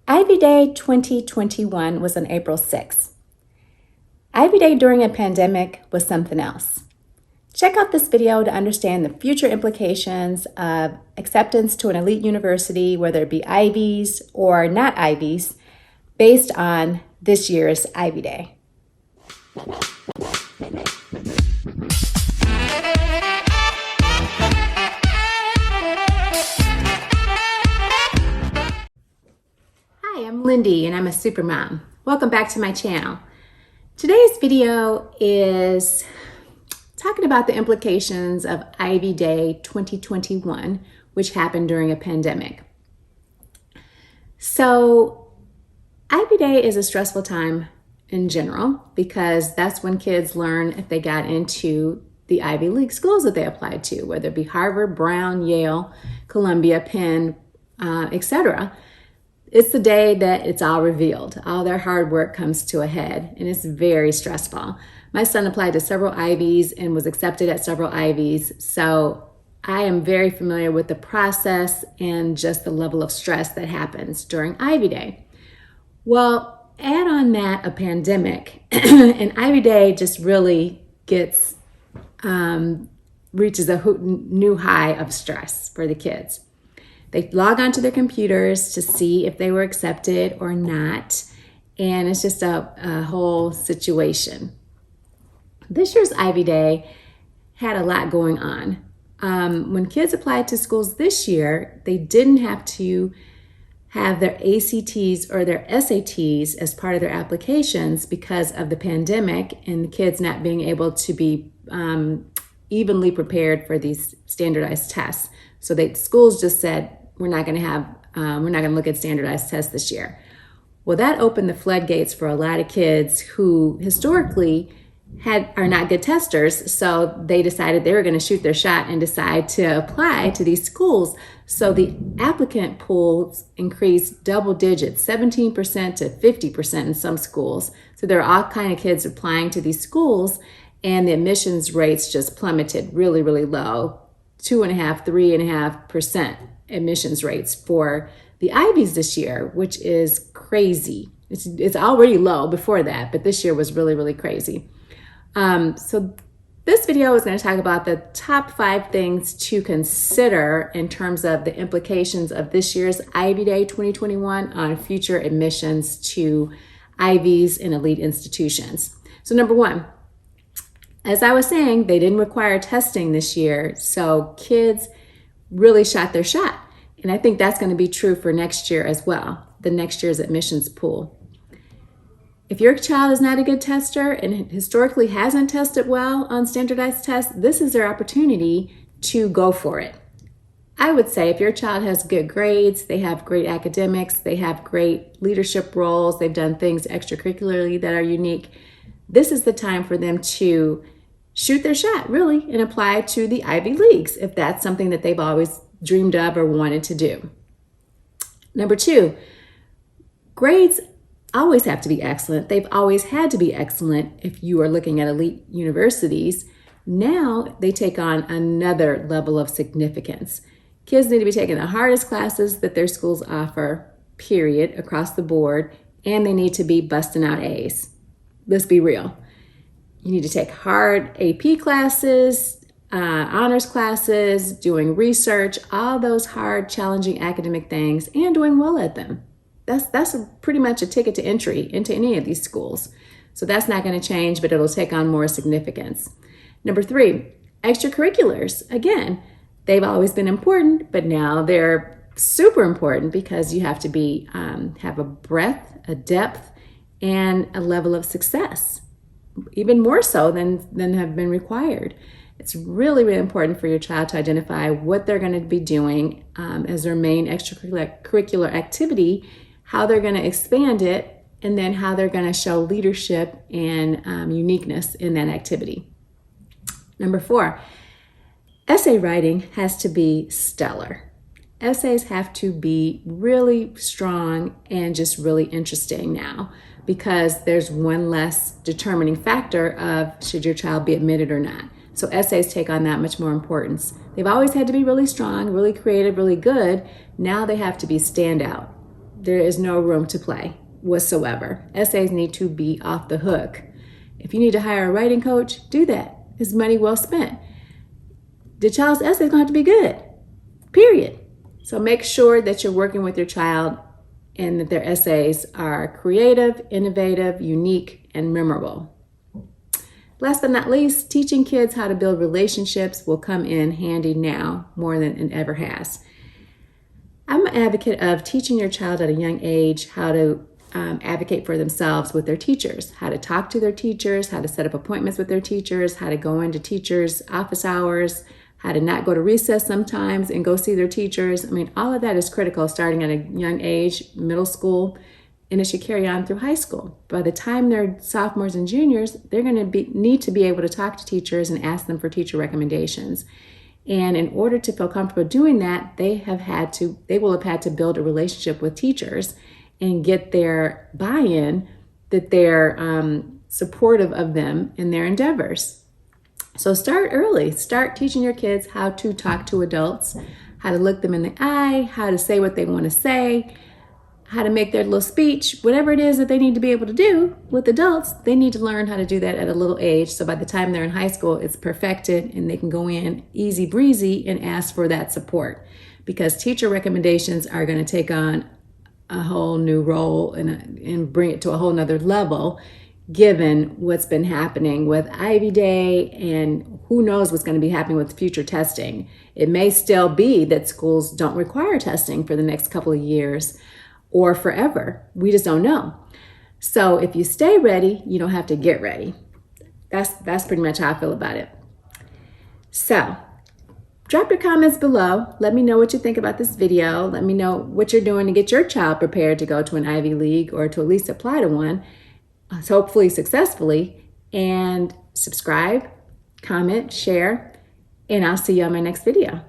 Ivy Day 2021 was on April 6th. Ivy Day during a pandemic was something else. Check out this video to understand the future implications of acceptance to an elite university, whether it be Ivies or not Ivies, based on this year's Ivy Day. Hi, I'm Lindy and I'm a super mom. Welcome back to my channel. Today's video is talking about the implications of Ivy Day 2021, which happened during a pandemic. So Ivy Day is a stressful time in general because that's when kids learn if they got into the Ivy League schools that they applied to, whether it be Harvard, Brown, Yale, Columbia, Penn, etc. It's the day that it's all revealed. All their hard work comes to a head, and it's very stressful. My son applied to several Ivies and was accepted at several Ivies, so I am very familiar with the process and just the level of stress that happens during Ivy Day. Well, add on that a pandemic, and Ivy Day just really reaches a new high of stress for the kids. They log onto their computers to see if they were accepted or not, and it's just a whole situation. This year's Ivy Day had a lot going on. When kids applied to schools this year, they didn't have to have their ACTs or their SATs as part of their applications because of the pandemic and the kids not being able to be evenly prepared for these standardized tests. So schools just said, we're not going to look at standardized tests this year. Well, that opened the floodgates for a lot of kids who historically are not good testers. So they decided they were going to shoot their shot and decide to apply to these schools. So the applicant pools increased double digits, 17% to 50% in some schools. So there are all kinds of kids applying to these schools, and the admissions rates just plummeted really, really low, 2.5%, 3.5% admissions rates for the Ivies this year, which is crazy. It's already low before that, but this year was really, really crazy. So this video is going to talk about the top 5 things to consider in terms of the implications of this year's Ivy Day 2021 on future admissions to Ivies and elite institutions. So number 1, as I was saying, they didn't require testing this year, so kids really shot their shot. And I think that's going to be true for next year as well, the next year's admissions pool. If your child is not a good tester and historically hasn't tested well on standardized tests, this is their opportunity to go for it. I would say if your child has good grades, they have great academics, they have great leadership roles, they've done things extracurricularly that are unique, this is the time for them to shoot their shot, really, and apply to the Ivy Leagues if that's something that they've always dreamed of or wanted to do. Number 2, grades always have to be excellent. They've always had to be excellent if you are looking at elite universities. Now they take on another level of significance. Kids need to be taking the hardest classes that their schools offer, period, across the board, and they need to be busting out A's. Let's be real. You need to take hard AP classes, honors classes, doing research, all those hard, challenging academic things, and doing well at them. That's pretty much a ticket to entry into any of these schools. So that's not going to change, but it'll take on more significance. Number 3, extracurriculars. Again, they've always been important, but now they're super important because you have to be have a breadth, a depth, and a level of success, even more so than have been required. It's really, really important for your child to identify what they're going to be doing as their main extracurricular activity, how they're going to expand it, and then how they're going to show leadership and uniqueness in that activity. Number 4, essay writing has to be stellar. Essays have to be really strong and just really interesting now because there's one less determining factor of should your child be admitted or not. So essays take on that much more importance. They've always had to be really strong, really creative, really good. Now they have to be standout. there is no room to play whatsoever. Essays need to be off the hook. If you need to hire a writing coach, do that. It's money well spent. The child's essay is going to have to be good, period. So make sure that you're working with your child and that their essays are creative, innovative, unique, and memorable. Last but not least, teaching kids how to build relationships will come in handy now more than it ever has. I'm an advocate of teaching your child at a young age how to advocate for themselves with their teachers, how to talk to their teachers, how to set up appointments with their teachers, how to go into teachers' office hours, how to not go to recess sometimes and go see their teachers. I mean, all of that is critical starting at a young age, middle school, and it should carry on through high school. By the time they're sophomores and juniors, they're going to need to be able to talk to teachers and ask them for teacher recommendations. And in order to feel comfortable doing that, they will have had to build a relationship with teachers and get their buy-in that they're supportive of them in their endeavors. So start early. Start teaching your kids how to talk to adults, how to look them in the eye, how to say what they want to say, how to make their little speech, whatever it is that they need to be able to do with adults. They need to learn how to do that at a little age. So by the time they're in high school, it's perfected and they can go in easy breezy and ask for that support, because teacher recommendations are going to take on a whole new role and bring it to a whole nother level, given what's been happening with Ivy Day and who knows what's going to be happening with future testing. It may still be that schools don't require testing for the next couple of years or forever. We just don't know. So if you stay ready, you don't have to get ready. That's pretty much how I feel about it. So drop your comments below. Let me know what you think about this video. Let me know what you're doing to get your child prepared to go to an Ivy League or to at least apply to one, hopefully successfully. And subscribe, comment, share, and I'll see you on my next video.